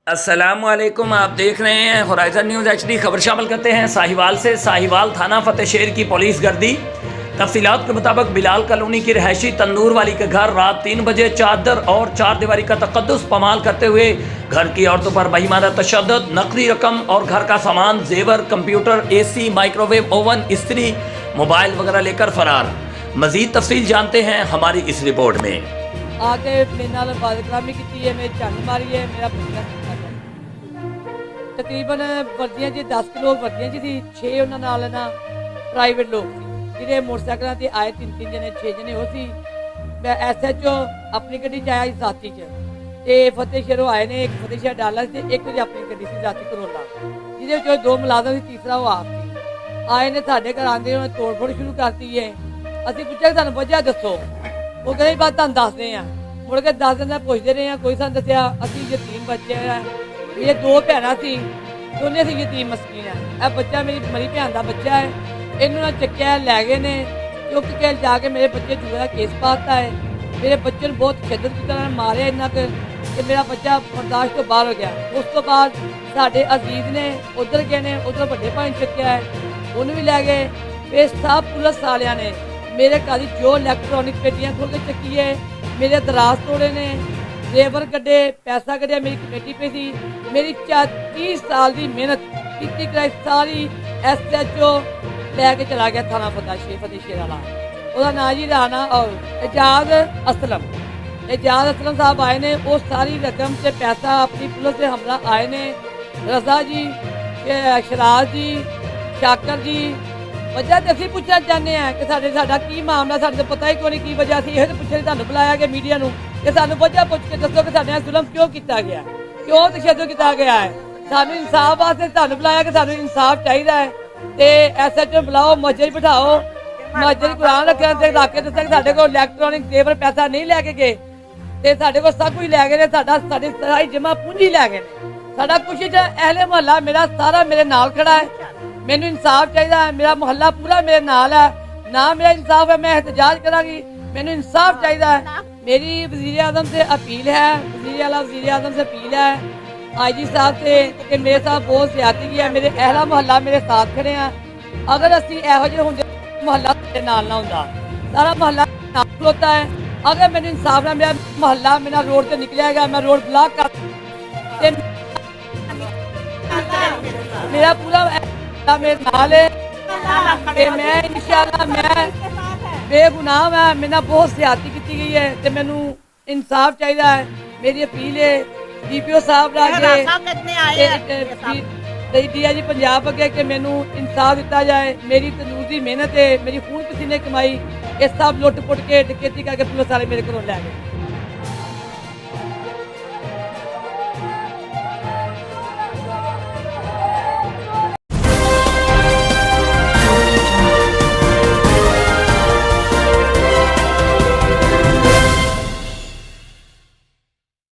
अस्सलामुअलैकुम। आप देख रहे हैं होराइजन न्यूज़ HD। खबर शामिल करते हैं साहिवाल से। साहिवाल थाना फतेहशहर की पुलिस गर्दी। तफसीलात के मुताबिक बिलाल कॉलोनी की रहायशी तंदूर वाली के घर रात 3 बजे चादर और चार दीवारी का तकद्दुस पमाल करते हुए घर की औरतों पर बेईमाना तशद्दुद, नकदी रकम और घर का सामान, जेवर, कंप्यूटर, AC, माइक्रोवेव ओवन, इस्त्री, मोबाइल वगैरह लेकर फरार। मजीद तफसील जानते हैं हमारी इस रिपोर्ट में। आके मेरे नाल बदकलामी की है, मेरी चंड मारी है, मेरा बिजनेस तकरीबन वर्दियां जी 10 किलो वर्दियां जी थी। 6 उन्होंने नाल ना प्राइवेट लोग सी जिहड़े मोटरसाइकिलों से आए, 3 जने 6 जने वो सी। मैं SHO अपनी गड्डी च आया जाती च ते फतेहशहरों आए ने। एक फतेहशहर डाला से एक अपनी गड्डी सी जाती करोला, जिहदे 2 मुलाजम सी, तीसरा वो आप सी। आए ने साडे घर आंदे उन्होंने तोड़ फोड़ शुरू करती है। असीं पुछया कि तुहानूं वजह दसो, वो कहते बात तुहानूं दसदे आ। मुड़ के 10 दिन पुछते रहे हैं, कोई सानूं दस्सिया असीं यतीम बच्चे हैं। मेरे 2 भैणां सी, दोने असीं यतीम मस्कीन है। यह बच्चा मेरी मरी भैन का बच्चा है। इन्होंने चक्या लै गए ने, चुक के जाके मेरे बच्चे जुए का केस पाता है। मेरे बच्चे को बहुत शिद्दत की तरह मारे इन्ना कि मेरा बच्चा बर्दाश्त तो बाहर हो गया। उस तो बाद साडे अजीज ने उधर गए ने, उधर बड़े भाई चुक्या है, उन्हें भी लै गए। फिर सब पुलिस वालियां ने मेरे घर की जो इलैक्ट्रॉनिक पेटियां खोल के चुकी है, मेरे दराज तोड़े ने, जेवर कड्डे, पैसा कड्ढिया। मेरी कमेटी पे थी, मेरी 30 साल की मेहनत की कराई सारी SHO लैके चला गया थाना फतेहशहर वाला। उसका नाम जी राना और एजाज असलम। एजाज असलम साहब आए ने, वो सारी रकम से पैसा अपनी पुलिस से हमला आए ने। रजा जी, शराज जी, शाकर जी, वजह तो असीं पूछना चाहते हैं कि साडा की मामला, साडे तो पता ही क्यों नहीं की वजह सी। यह तो पूछने तुहानूं बुलाया गया मीडिया नूं कि सानूं वजह पुछ के दसो कि साडे नाल जुल्म क्यों किया गया, क्यों तशद्दुद किया गया है। सानूं इंसाफ वास्ते तुहानूं बुलाया कि सानूं इंसाफ चाहिए है। तो SHO बुलाओ, मस्जिद बिठाओ, मस्जिद कुरान रखना ते रख के दस्सिया कि साडे कोल इलैक्ट्रॉनिक जेवर पैसा नहीं लैके गए, ते साडे कोल सब कुछ लै गए ने। साडी सारी जमा पूंजी लै गए ने। साडा कुछ अहले मुहल्ला मेरा सारा मेरे नाल खड़ा है। मैनू इंसाफ चाहिए, मेरा मुहल्ला पूरा मेरे नाल है। ना मेरा इंसाफ है, मैं एहतजाज करांगी। मैनू इंसाफ चाहिए है। मेरी वज़ीर आज़म से अपील है, वज़ीर आज़म से अपील है IG साहब से कि मेरे साथ बहुत ज्यादती की है। मेरे अहला मुहल्ला मेरे साथ खड़े हैं। अगर असीं इहो जिहे हुंदे मुहल्ला मेरे नाल ना हुंदा, सारा मुहल्ला नाल खलोता है। अगर मैनू इंसाफ ना, मेरा मुहल्ला मेरा रोड से निकलिया गया, मैं रोड ब्लॉक कर, मेरा पूरा मेरे नाल है। मैं इंशाअल्लाह मैं बेगुनाह है। मेरे बहुत ज्यादती की गई है तो मैनू इंसाफ चाहिए है। मेरी अपील है DPO साहब DIG पंजाब अगे कि मैनू इंसाफ दिता जाए। मेरी तनूर की मेहनत है, मेरी खून पसीने कमाई, ये सब लुट पुट के डकैती करके पुलिस वाले मेरे घरों लै गए।